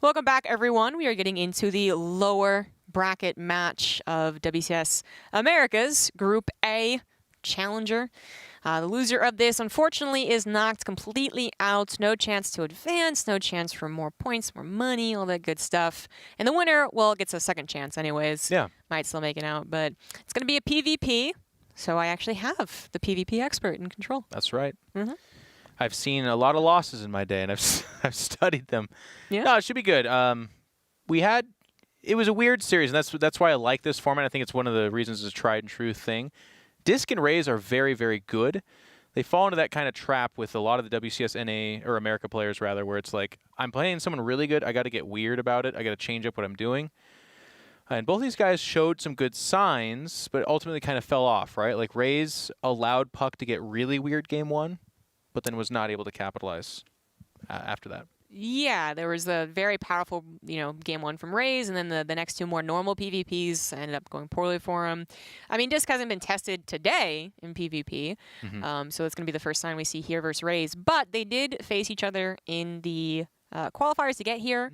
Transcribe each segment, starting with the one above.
Welcome back, everyone. We are getting into the lower bracket match of WCS Americas Group A Challenger. The loser of this, unfortunately, is knocked completely out. No chance to advance, no chance for more points, more money, all that good stuff. And the winner, well, gets a second chance anyways. Yeah. Might still make it out, but it's going to be a PvP. So I actually have the PvP expert in control. That's right. Mm-hmm. I've seen a lot of losses in my day, and I've studied them. Yeah. No, it should be good. It was a weird series, and that's why I like this format. I think it's one of the reasons it's a tried and true thing. DisK and Raze are very, very good. They fall into that kind of trap with a lot of the WCS NA, or America players rather, where it's like, I'm playing someone really good, I got to get weird about it, I got to change up what I'm doing. And both these guys showed some good signs, but ultimately kind of fell off, right? Like Raze allowed Puck to get really weird game one, but then was not able to capitalize after that. Yeah, there was a very powerful, game one from Raze, and then the next two more normal PvPs ended up going poorly for him. I mean, DisK hasn't been tested today in PvP, so it's going to be the first time we see here versus Raze. But they did face each other in the qualifiers to get here.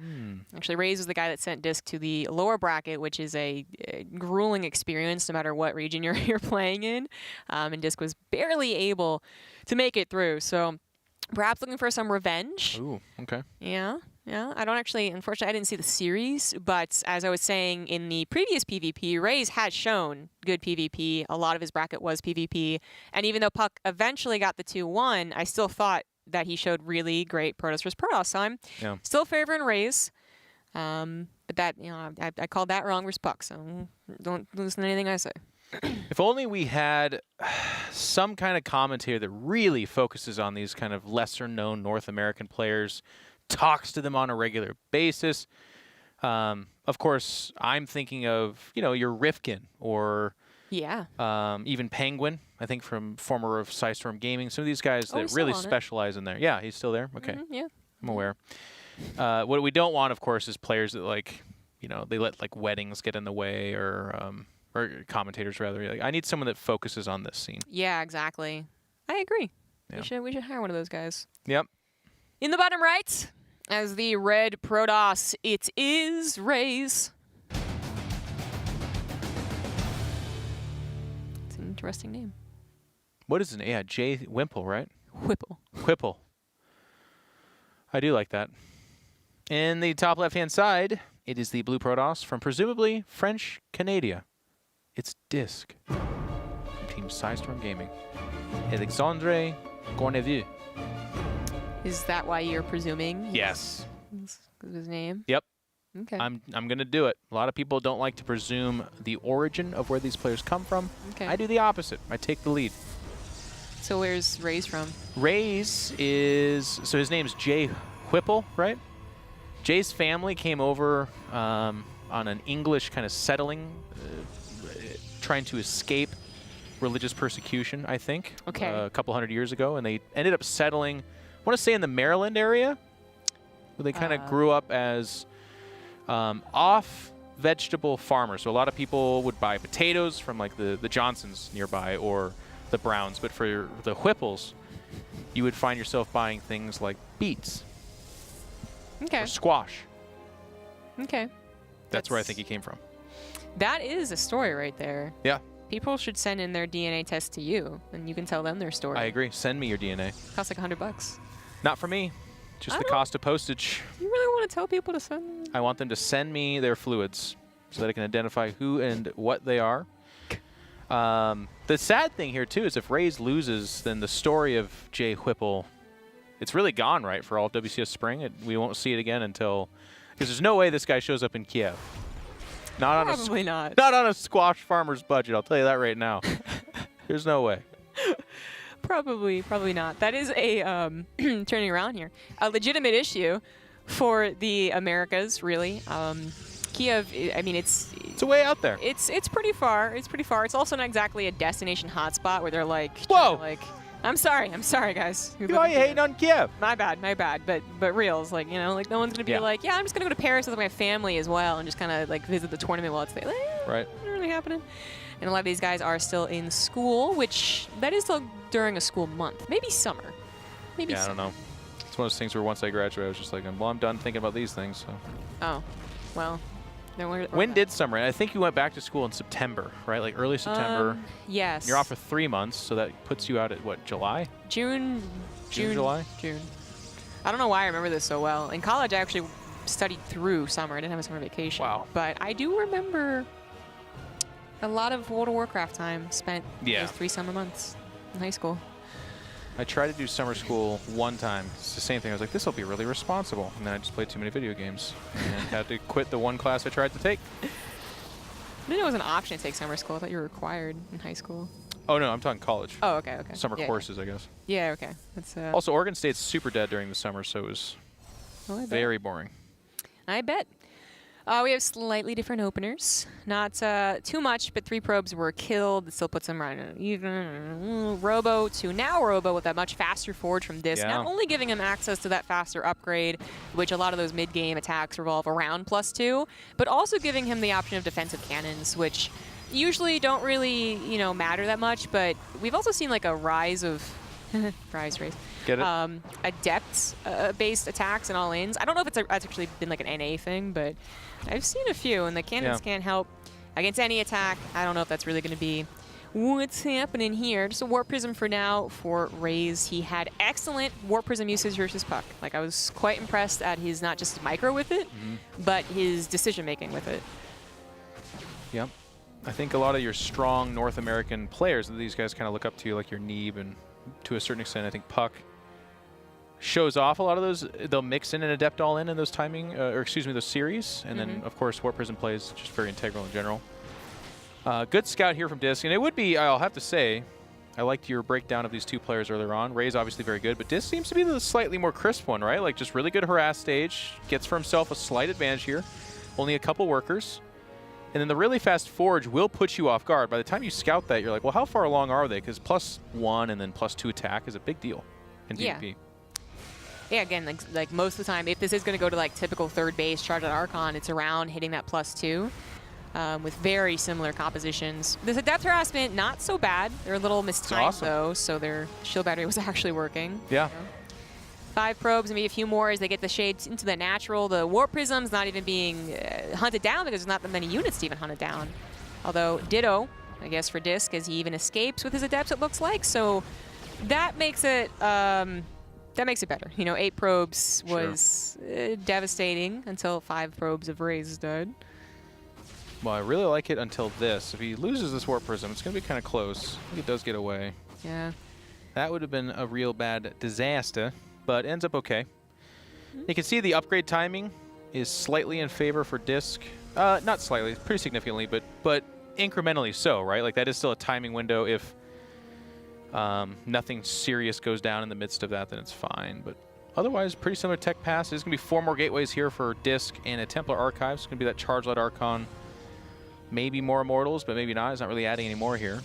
Actually, Raze was the guy that sent DisK to the lower bracket, which is a grueling experience no matter what region you're playing in. And DisK was barely able to make it through. So perhaps looking for some revenge. Ooh, okay. Yeah. I don't actually, unfortunately, I didn't see the series, but as I was saying in the previous PvP, Raze has shown good PvP. A lot of his bracket was PvP. And even though Puck eventually got the 2-1, I still thought that he showed really great Protoss versus Protoss. So I'm still favoring Raze. But that, I called that wrong versus Puck, so don't listen to anything I say. If only we had some kind of commentary that really focuses on these kind of lesser-known North American players, talks to them on a regular basis. Of course, I'm thinking of, your Rifkin or even Penguin, I think from former of Psystorm Gaming. Some of these guys that really specialize in there. Yeah, he's still there? Okay. Yeah. I'm aware. What we don't want, of course, is players that, they let, weddings get in the way or commentators rather. Like, I need someone that focuses on this scene. Yeah, exactly. I agree. Yeah. We should hire one of those guys. Yep. In the bottom right, as the red Protoss, it is Raze. It's an interesting name. What is it? Yeah, Jay Wimple, right? Whipple. I do like that. In the top left-hand side, it is the blue Protoss from presumably French Canada. It's DisK. Team Psystorm Gaming. Alexandre Gournevieux. Is that why you're presuming? Yes. His name? Yep. Okay. I'm going to do it. A lot of people don't like to presume the origin of where these players come from. Okay. I do the opposite. I take the lead. So where's Raze from? Raze is, so his name's Jay Whipple, right? Jay's family came over on an English kind of settling, trying to escape religious persecution, I think, a couple hundred years ago. And they ended up settling, I want to say in the Maryland area, where they kind of grew up as off vegetable farmers. So a lot of people would buy potatoes from the Johnsons nearby or the Browns. But for the Whipples, you would find yourself buying things like beets. Okay. Or squash. Okay. That's where I think he came from. That is a story right there. Yeah. People should send in their DNA test to you, and you can tell them their story. I agree. Send me your DNA. Costs like $100. Not for me. Just the cost of postage. You really want to tell people to send? I want them to send me their fluids so that I can identify who and what they are. The sad thing here, too, is if Raze loses, then the story of Jay Whipple, it's really gone, right, for all of WCS Spring. We won't see it again until... Because there's no way this guy shows up in Kiev. Probably not. Not on a squash farmer's budget, I'll tell you that right now. There's no way. Probably not. That is a, turning around here, a legitimate issue for the Americas, really. Kiev, I mean, it's a way out there. It's pretty far. It's also not exactly a destination hotspot where they're like, whoa! I'm sorry, guys. Why are you hating on Kiev? My bad. But reals, no one's gonna be like, yeah, I'm just gonna go to Paris with my family as well and just kind of visit the tournament while it's there. Right. Not really happening. And a lot of these guys are still in school, which that is still during a school month, maybe summer. Yeah, I don't know. It's one of those things where once I graduated, I was just like, well, I'm done thinking about these things. So. Oh, well. When did summer end? I think you went back to school in September, right? Like early September. Yes. You're off for 3 months, so that puts you out at what, July? June, July? June. I don't know why I remember this so well. In college, I actually studied through summer. I didn't have a summer vacation. Wow. But I do remember a lot of World of Warcraft time spent those 3 summer months in high school. I tried to do summer school one time. It's the same thing. I was like, this will be really responsible. And then I just played too many video games and had to quit the one class I tried to take. I didn't know it was an option to take summer school. I thought you were required in high school. Oh, no, I'm talking college. Oh, okay, okay. Summer courses, I guess. Yeah, okay. That's, also, Oregon State's super dead during the summer, so it was very boring. I bet. We have slightly different openers. Not too much, but 3 probes were killed. It still puts them right even. Robo to now Robo with that much faster forge from DisK. Not only giving him access to that faster upgrade, which a lot of those mid-game attacks revolve around +2, but also giving him the option of defensive cannons, which usually don't really, matter that much. But we've also seen like a rise of Raze. Get it? Adept-based attacks and all-ins. I don't know if it's actually been like an NA thing, but I've seen a few, and the cannons can't help against any attack. I don't know if that's really going to be what's happening here. Just a Warp Prism for now for Raze. He had excellent Warp Prism usage versus Puck. Like, I was quite impressed at his not just micro with it, but his decision-making with it. Yep. I think a lot of your strong North American players, these guys kind of look up to you, like your Neeb, and to a certain extent, I think Puck shows off a lot of those. They'll mix in an Adept all in those timing, those series. And then, of course, Warp Prism play is just very integral in general. Good scout here from DisK. And it would be, I'll have to say, I liked your breakdown of these 2 players earlier on. Raze obviously very good, but DisK seems to be the slightly more crisp one, right? Like, just really good harass stage. Gets for himself a slight advantage here. Only a couple workers. And then the really fast forge will put you off guard. By the time you scout that, you're like, well, how far along are they? Because +1 and then +2 attack is a big deal in PvP. Yeah, again, like most of the time, if this is going to go to like typical third base, charge at Archon, it's around hitting that +2 with very similar compositions. This Adept harassment, not so bad. They're a little mistimed though, so their shield battery was actually working. Yeah. 5 probes, maybe a few more as they get the shades into the natural. The Warp Prism's not even being hunted down because there's not that many units to even hunt it down. Although ditto, I guess, for DisK, as he even escapes with his Adepts, it looks like. So that makes it better. 8 probes was devastating until 5 probes of Raze died. Well, I really like it until this. If he loses this Warp Prism, it's going to be kind of close. I think it does get away. Yeah. That would have been a real bad disaster, but ends up okay. You can see the upgrade timing is slightly in favor for DisK. Not slightly, pretty significantly, but incrementally so, right? Like, that is still a timing window. If nothing serious goes down in the midst of that, then it's fine. But otherwise, pretty similar tech pass. There's going to be 4 more gateways here for DisK and a Templar Archive. It's going to be that Charge-Led Archon. Maybe more Immortals, but maybe not. He's not really adding any more here.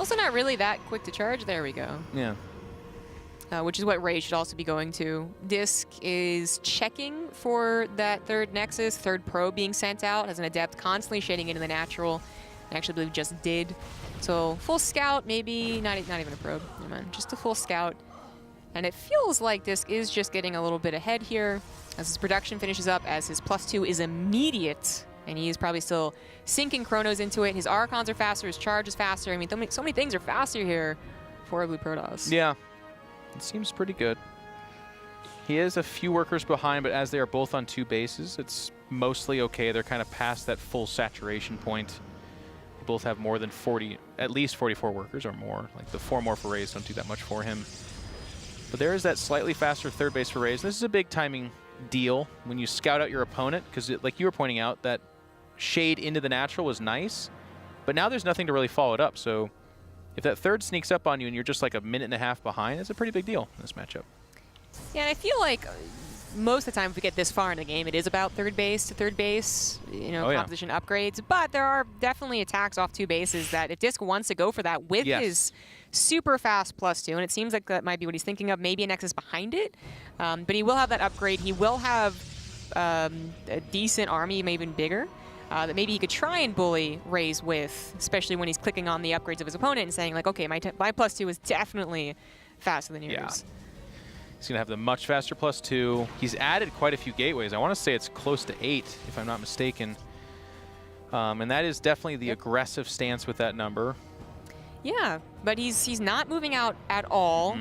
Also not really that quick to charge. There we go. Yeah. Which is what Raze should also be going to. DisK is checking for that 3rd Nexus, 3rd probe being sent out as an Adept, constantly shading into the natural. I actually believe just did. So full scout, maybe not even a probe. Never mind, just a full scout. And it feels like DisK is just getting a little bit ahead here as his production finishes up, as his +2 is immediate. And he is probably still sinking chronos into it. His Archons are faster, his charge is faster. I mean, so many things are faster here for Blue Protoss. Yeah, it seems pretty good. He is a few workers behind, but as they are both on 2 bases, it's mostly okay. They're kind of past that full saturation point. They both have more than 40, at least 44 workers or more. Like, the 4 more for Raze don't do that much for him. But there is that slightly faster 3rd base for Raze. This is a big timing deal when you scout out your opponent, because like you were pointing out, that shade into the natural was nice, but now there's nothing to really follow it up. So if that 3rd sneaks up on you and you're just like a minute and a half behind, it's a pretty big deal in this matchup. Yeah, and I feel like most of the time if we get this far in the game, it is about 3rd base to 3rd base, composition upgrades. But there are definitely attacks off 2 bases that if DisK wants to go for that with his super fast +2, and it seems like that might be what he's thinking of, maybe a Nexus behind it. But he will have that upgrade. He will have a decent army, maybe even bigger, that maybe he could try and bully Raze with, especially when he's clicking on the upgrades of his opponent and saying, like, okay, my +2 is definitely faster than yours. He's going to have the much faster +2. He's added quite a few gateways. I want to say it's close to 8, if I'm not mistaken. And that is definitely the aggressive stance with that number. Yeah, but he's not moving out at all.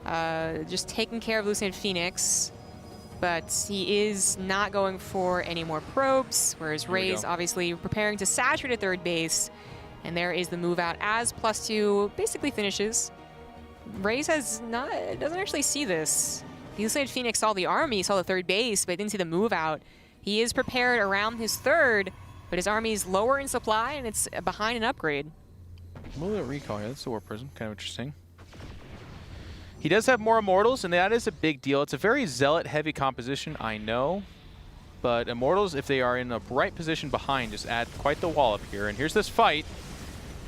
Just taking care of Lucent Phoenix. But he is not going for any more probes, whereas Raze obviously preparing to saturate at third base. And there is the move out as +2 basically finishes. Raze doesn't actually see this. Lucent Phoenix saw the army, saw the third base, but didn't see the move out. He is prepared around his third, but his army is lower in supply and it's behind an upgrade. A little bit of recall here. That's the War Prison. Kind of interesting. He does have more Immortals, and that is a big deal. It's a very Zealot-heavy composition, I know. But Immortals, if they are in a right position behind, just add quite the wall up here. And here's this fight.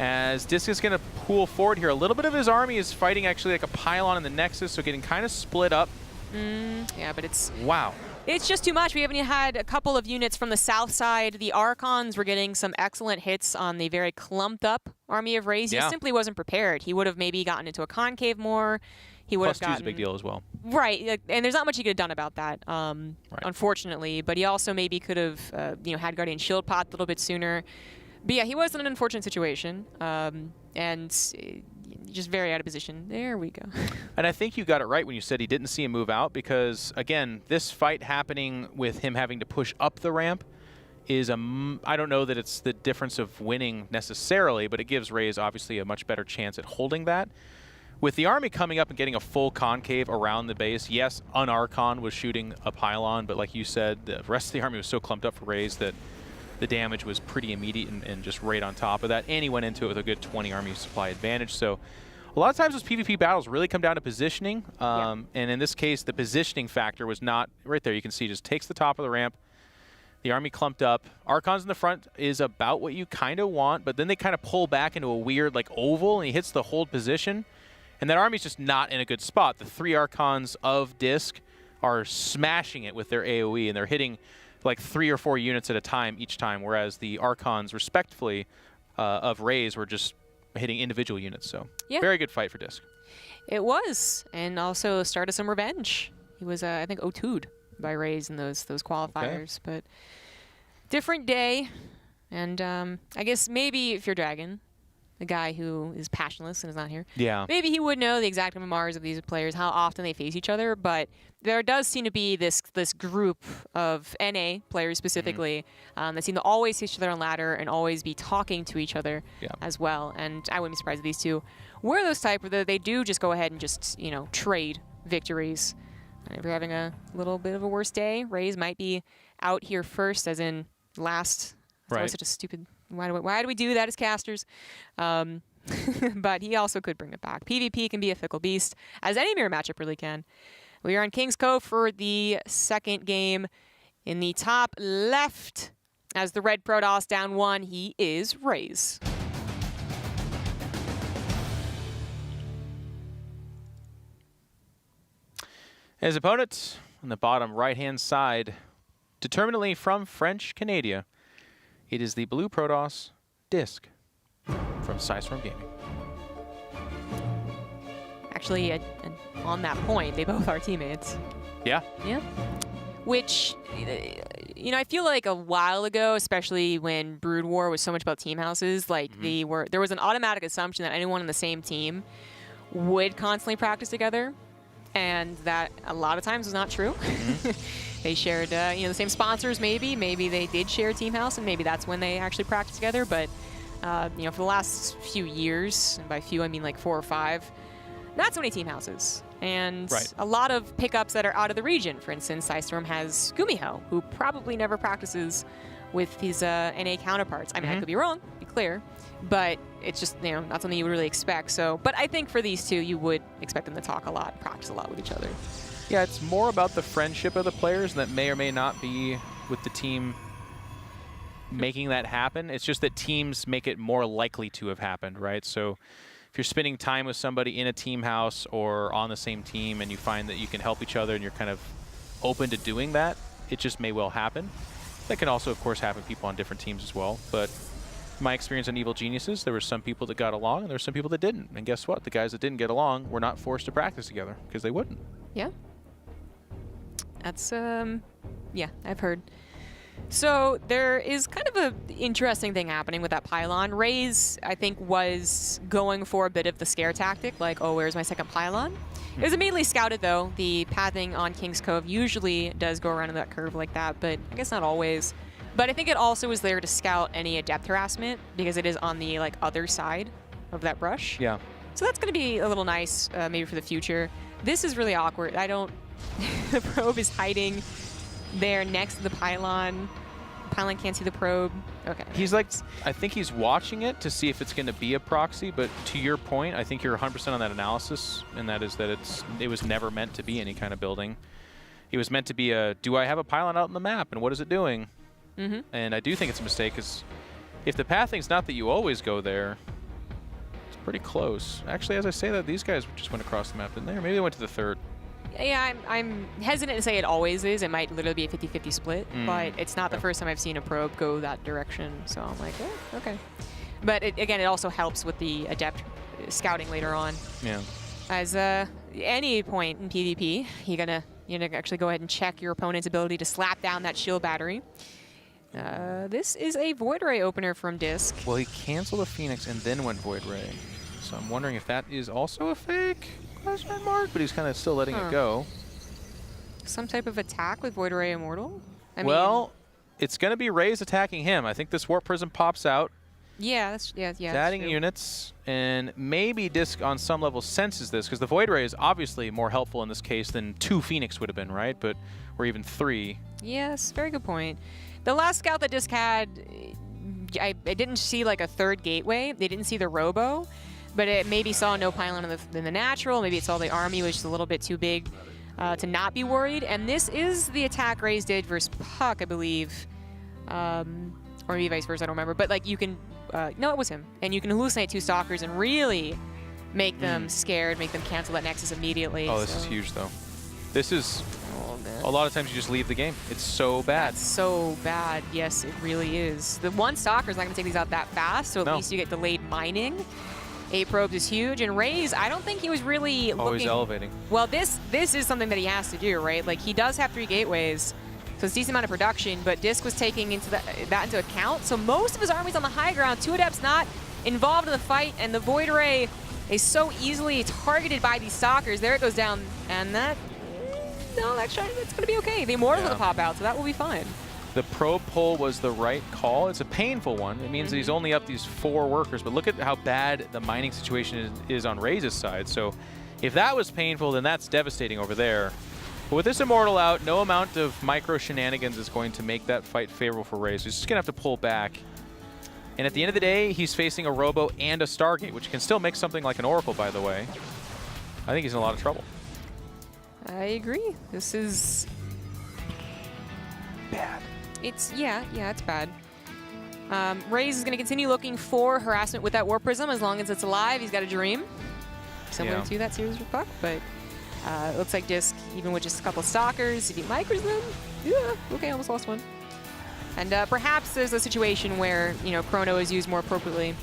As DisK is going to pull forward here. A little bit of his army is fighting actually like a pylon in the Nexus, so getting kind of split up. Yeah, but it's... Wow. It's just too much. We haven't had a couple of units from the south side. The Archons were getting some excellent hits on the very clumped up army of Raze. He simply wasn't prepared. He would have maybe gotten into a concave more. He would have gotten... +2 is a big deal as well. Right, and there's not much he could have done about that, unfortunately. But he also maybe could have had Guardian Shield Pot a little bit sooner. But yeah, he was in an unfortunate situation, and just very out of position. There we go. And I think you got it right when you said he didn't see him move out, because, again, this fight happening with him having to push up the ramp is I don't know that it's the difference of winning necessarily, but it gives Raze obviously a much better chance at holding that. With the army coming up and getting a full concave around the base, yes, an Archon was shooting a pylon, but like you said, the rest of the army was so clumped up for Raze that the damage was pretty immediate and just right on top of that. And he went into it with a good 20 army supply advantage. So a lot of times those PvP battles really come down to positioning. And in this case, the positioning factor was not right there. You can see just takes the top of the ramp. The army clumped up. Archons in the front is about what you kind of want, but then they kind of pull back into a weird like oval, and he hits the hold position. And that army's just not in a good spot. The 3 Archons of DisK are smashing it with their AoE, and they're hitting like 3 or 4 units at a time each time, whereas the Archons, respectively, of Raze were just hitting individual units. So very good fight for DisK. It was, and also started some revenge. He was, I think, O2'd by Raze in those qualifiers, but different day. And I guess maybe if you're Dragon, the guy who is passionless and is not here. Yeah. Maybe he would know the exact MMRs of these players, how often they face each other, but there does seem to be this group of NA players specifically that seem to always see each other on ladder and always be talking to each other as well. And I wouldn't be surprised if these two were those type where they do just go ahead and just, trade victories. And if you're having a little bit of a worse day, Raze might be out here first, as in last. That's always such a stupid... Why do we do that as casters? But he also could bring it back. PvP can be a fickle beast, as any mirror matchup really can. We are on King's Cove for the second game. In the top left, as the red Protoss down 1, he is Raze. His opponent on the bottom right-hand side, determinately from French Canada, it is the blue Protoss, DisK, from Storm Gaming. Actually, on that point, they both are teammates. Yeah. Yeah. Which, I feel like a while ago, especially when Brood War was so much about team houses, like there was an automatic assumption that anyone on the same team would constantly practice together, and that a lot of times was not true. They shared, the same sponsors. Maybe they did share a team house, and maybe that's when they actually practiced together. But for the last few years, and by few I mean like 4 or 5, not so many team houses, and a lot of pickups that are out of the region. For instance, Storm has Gumiho, who probably never practices with his NA counterparts. I mean, I could be wrong, be clear, but it's just not something you would really expect. So, but I think for these two, you would expect them to talk a lot, practice a lot with each other. Yeah, it's more about the friendship of the players that may or may not be with the team making that happen. It's just that teams make it more likely to have happened, right? So if you're spending time with somebody in a team house or on the same team and you find that you can help each other and you're kind of open to doing that, it just may well happen. That can also, of course, happen to people on different teams as well. But my experience on Evil Geniuses, there were some people that got along and there were some people that didn't. And guess what? The guys that didn't get along were not forced to practice together because they wouldn't. Yeah. That's, yeah, I've heard. So there is kind of a interesting thing happening with that pylon. Raze, I think, was going for a bit of the scare tactic, like, oh, where's my second pylon? It was immediately scouted, though. The pathing on King's Cove usually does go around in that curve like that, but I guess not always. But I think it also was there to scout any adept harassment, because it is on the, like, other side of that brush. Yeah. So that's going to be a little nice, maybe for the future. This is really awkward. I don't... The probe is hiding there next to the pylon. Pylon can't see the probe. Okay. He's like, I think he's watching it to see if it's going to be a proxy, but to your point, I think you're 100% on that analysis, and that is that it was never meant to be any kind of building. It was meant to be a, do I have a pylon out on the map, and what is it doing? Mm-hmm. And I do think it's a mistake, because if the pathing's not that you always go there, it's pretty close. Actually, as I say that, these guys just went across the map, didn't they? Or maybe they went to the third. Yeah, I'm hesitant to say it always is. It might literally be a 50-50 split, but it's not the first time I've seen a probe go that direction. So I'm like, oh, okay. But again, it also helps with the adept scouting later on. Yeah. As any point in PvP, you're gonna actually go ahead and check your opponent's ability to slap down that shield battery. This is a Void Ray opener from DisK. Well, he canceled a Phoenix and then went Void Ray. So I'm wondering if that is also a fake? Question mark, but he's kind of still letting it go. Some type of attack with Void Ray Immortal? I mean, it's going to be Raze attacking him. I think this Warp Prism pops out. Yeah, that's it's adding units, and maybe DisK on some level senses this, because the Void Ray is obviously more helpful in this case than 2 Phoenix would have been, right? But or even 3. Yes, very good point. The last scout that DisK had, I didn't see like a third gateway. They didn't see the Robo. But it maybe saw no pylon in the natural. Maybe it saw the army, which is a little bit too big to not be worried. And this is the attack Raze did versus Puck, I believe. Or maybe vice versa, I don't remember. But like you can, no, it was him. And you can hallucinate 2 stalkers and really make them scared, make them cancel that Nexus immediately. Oh, this is huge, though. This is, a lot of times you just leave the game. It's so bad. That's so bad. Yes, it really is. The one stalker's not going to take these out that fast, so at least you get delayed mining. 8 probes is huge, and Raze, I don't think he was really always elevating. Well, this is something that he has to do, right? Like, he does have 3 gateways, so it's a decent amount of production, but DisK was taking that into account, so most of his army's on the high ground, 2 adepts not involved in the fight, and the Void Ray is so easily targeted by these stalkers. There it goes down, and that, no, that's going to be okay. The Immortal's going to pop out, so that will be fine. The probe pull was the right call. It's a painful one. It means that he's only up these 4 workers, but look at how bad the mining situation is on Raze's side. So if that was painful, then that's devastating over there. But with this Immortal out, no amount of micro shenanigans is going to make that fight favorable for Raze. He's just going to have to pull back. And at the end of the day, he's facing a Robo and a Stargate, which can still make something like an Oracle, by the way. I think he's in a lot of trouble. I agree. This is bad. It's, yeah, it's bad. Raze is going to continue looking for harassment with that Warp Prism as long as it's alive. He's got a dream, similar to that series with Puck, but it looks like DisK, even with just a couple of stalkers, if he micros them, yeah, okay, almost lost one. And perhaps there's a situation where, you know, Chrono is used more appropriately.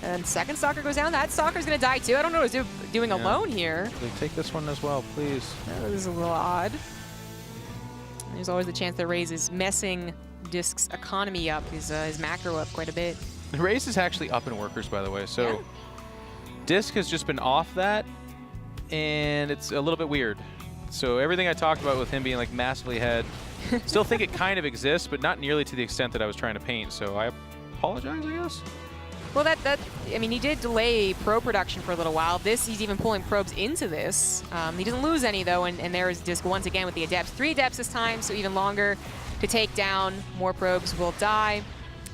And second stalker goes down. That stalker's going to die too. I don't know what he's doing alone here. Take this one as well, please. That is a little odd. There's always the chance that Raze is messing DisK's economy up, his macro up quite a bit. Raze is actually up in workers, by the way. So DisK has just been off that, and it's a little bit weird. So everything I talked about with him being like massively ahead, still think it kind of exists, but not nearly to the extent that I was trying to paint. So I apologize, I guess. Well, I mean, he did delay probe production for a little while. He's even pulling probes into this. He doesn't lose any, though, and there's DisK once again with the Adepts. 3 Adepts this time, so even longer to take down. More probes will die,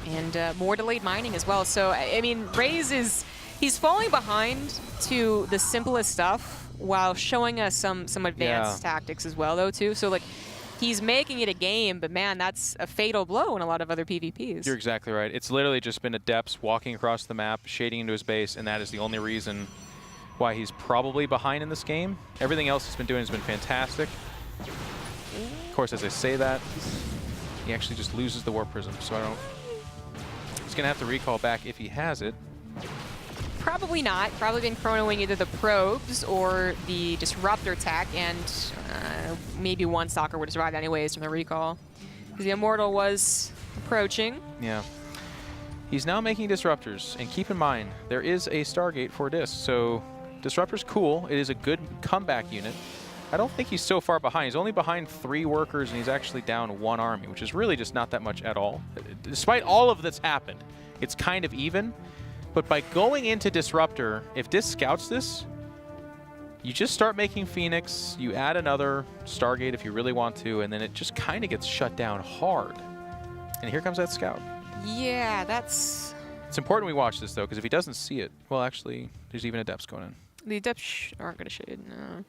and more delayed mining as well. So, I mean, Raze he's falling behind to the simplest stuff while showing us some advanced tactics as well, though, too. So, like, he's making it a game, but man, that's a fatal blow in a lot of other PvPs. You're exactly right. It's literally just been Adepts walking across the map, shading into his base, and that is the only reason why he's probably behind in this game. Everything else he's been doing has been fantastic. Of course, as I say that, he actually just loses the Warp Prism, so I don't... He's going to have to recall back if he has it. Probably not. Probably been chronoing either the probes or the disruptor tech, and maybe one stalker would have survived anyways from the recall. Because the Immortal was approaching. Yeah. He's now making disruptors, and keep in mind, there is a Stargate for DisK, so disruptor's cool. It is a good comeback unit. I don't think he's so far behind. He's only behind 3 workers, and he's actually down 1 army, which is really just not that much at all. Despite all of that's happened, it's kind of even. But by going into Disruptor, if DisK scouts this, you just start making Phoenix, you add another Stargate if you really want to, and then it just kind of gets shut down hard. And here comes that scout. Yeah, that's... It's important we watch this, though, because if he doesn't see it, well, actually, there's even Adepts going in. The Adepts aren't going to shade, no.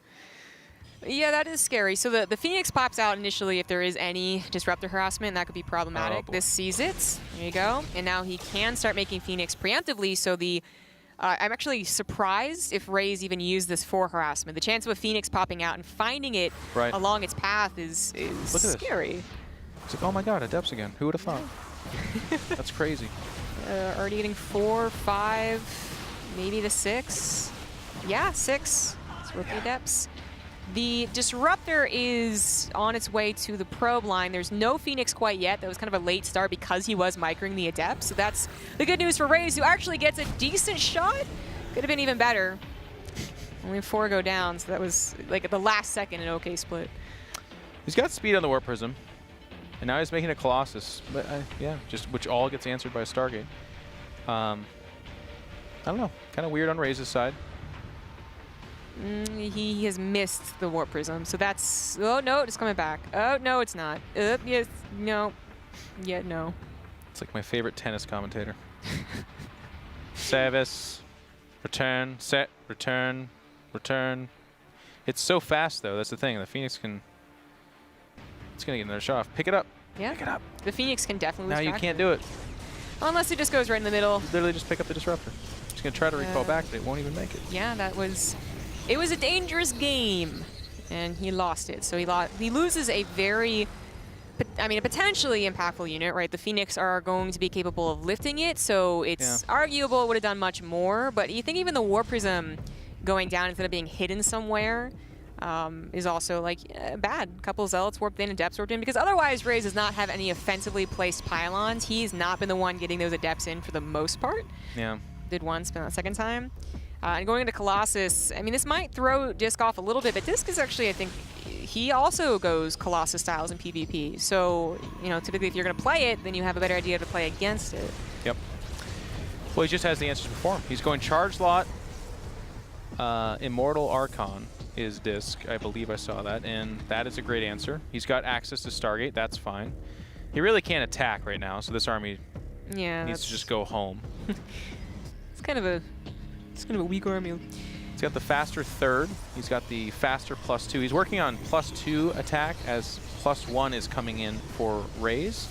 Yeah, that is scary. So the Phoenix pops out initially if there is any Disruptor harassment, and that could be problematic. This sees it. There you go. And now he can start making Phoenix preemptively, so the... I'm actually surprised if Raze even used this for harassment. The chance of a Phoenix popping out and finding it along its path is scary. It's like, oh my god, Adepts again. Who would have thought? That's crazy. Already getting 4, 5, maybe the 6. Yeah, 6. It's with the Adepts. The Disruptor is on its way to the probe line. There's no Phoenix quite yet. That was kind of a late start because he was microing the Adepts. So that's the good news for Raze, who actually gets a decent shot. Could have been even better. Only 4 go down, so that was like at the last second an okay split. He's got speed on the Warp Prism. And now he's making a Colossus. But yeah, just which all gets answered by a Stargate. I don't know. Kind of weird on Raze's side. He has missed the Warp Prism, so that's... Oh, no, it's coming back. Oh, no, it's not. Yes, no. Yeah, no. It's like my favorite tennis commentator. Service, return, set, return, return. It's so fast, though. That's the thing. The Phoenix can... It's going to get another shot off. Pick it up. Yeah. Pick it up. The Phoenix can definitely lose Now you can't do it. Unless it just goes right in the middle. Literally just pick up the Disruptor. It's going to try to recall back, but it won't even make it. Yeah, that was... It was a dangerous game, and he lost it. So he loses a very, I mean, a potentially impactful unit, right? The Phoenix are going to be capable of lifting it, so it's arguable it would have done much more. But you think even the Warp Prism going down instead of being hidden somewhere is also like bad. A couple of Zealots warped in, Adepts warped in, because otherwise Raze does not have any offensively placed pylons. He's not been the one getting those Adepts in for the most part. Yeah. Did once, but not the second time. And going into Colossus, I mean, this might throw DisK off a little bit, but DisK is actually, I think, he also goes Colossus styles in PvP. So, you know, typically if you're going to play it, then you have a better idea to play against it. Yep. Well, he just has the answers before him. He's going Charge Lot, Immortal Archon is DisK. I believe I saw that, and that is a great answer. He's got access to Stargate. That's fine. He really can't attack right now, so this army needs to just go home. It's kind of a weak army. He's got the faster 3rd. He's got the faster +2. He's working on +2 attack as +1 is coming in for Raze.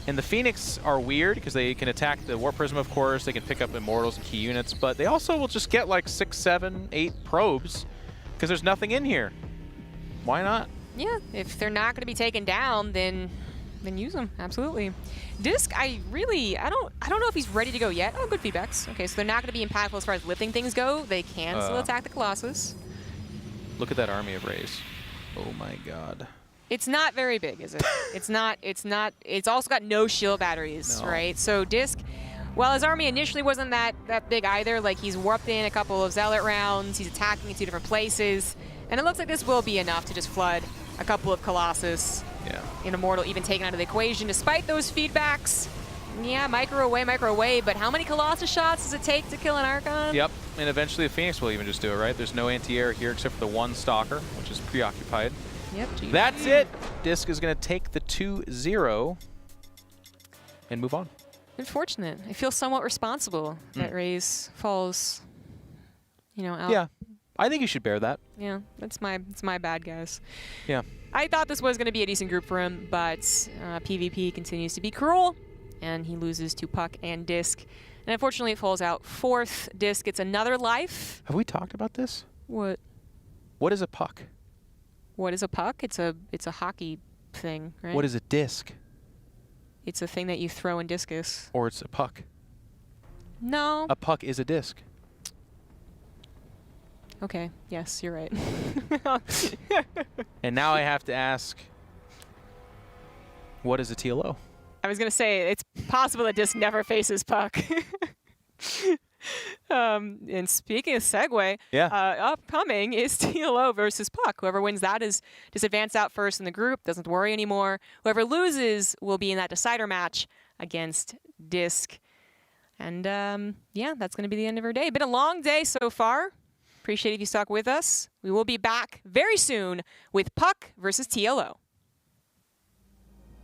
And the Phoenix are weird because they can attack the Warp Prism, of course. They can pick up Immortals and key units, but they also will just get like 6, 7, 8 probes because there's nothing in here. Why not? Yeah, if they're not going to be taken down, then use them. Absolutely. DisK, I don't know if he's ready to go yet. Oh, good feedbacks. Okay, so they're not going to be impactful as far as lifting things go. They can still attack the Colossus. Look at that army of Raze. Oh my god. It's not very big, is it? It's not. It's also got no shield batteries, right? So DisK, well, his army initially wasn't that big either. Like, he's warped in a couple of Zealot rounds. He's attacking in 2 different places. And it looks like this will be enough to just flood a couple of Colossus. Yeah. And Immortal even taken out of the equation despite those feedbacks. Yeah, micro away, but how many Colossus shots does it take to kill an Archon? Yep, and eventually the Phoenix will even just do it, right? There's no anti-air here except for the 1 Stalker, which is preoccupied. Yep. That's it! DisK is going to take the 2-0 and move on. Unfortunate. I feel somewhat responsible that Raze falls, you know, out. Yeah, I think you should bear that. Yeah, it's my bad, guys. Yeah. I thought this was going to be a decent group for him, but PvP continues to be cruel, and he loses to Puck and DisK. And unfortunately, it falls out 4th. DisK gets another life. Have we talked about this? What? What is a puck? What is a puck? It's a hockey thing, right? What is a DisK? It's a thing that you throw in discus. Or it's a puck. No. A puck is a DisK. Okay. Yes, you're right. And now I have to ask, what is a TLO? I was gonna say it's possible that DisK never faces Puck. And speaking of segue, Yeah. Upcoming is TLO versus Puck. Whoever wins that is just advanced out first in the group, doesn't worry anymore. Whoever loses will be in that decider match against DisK. And yeah, that's going to be the end of our day. Been a long day so far. Appreciate if you stuck with us. We will be back very soon with Puck versus TLO.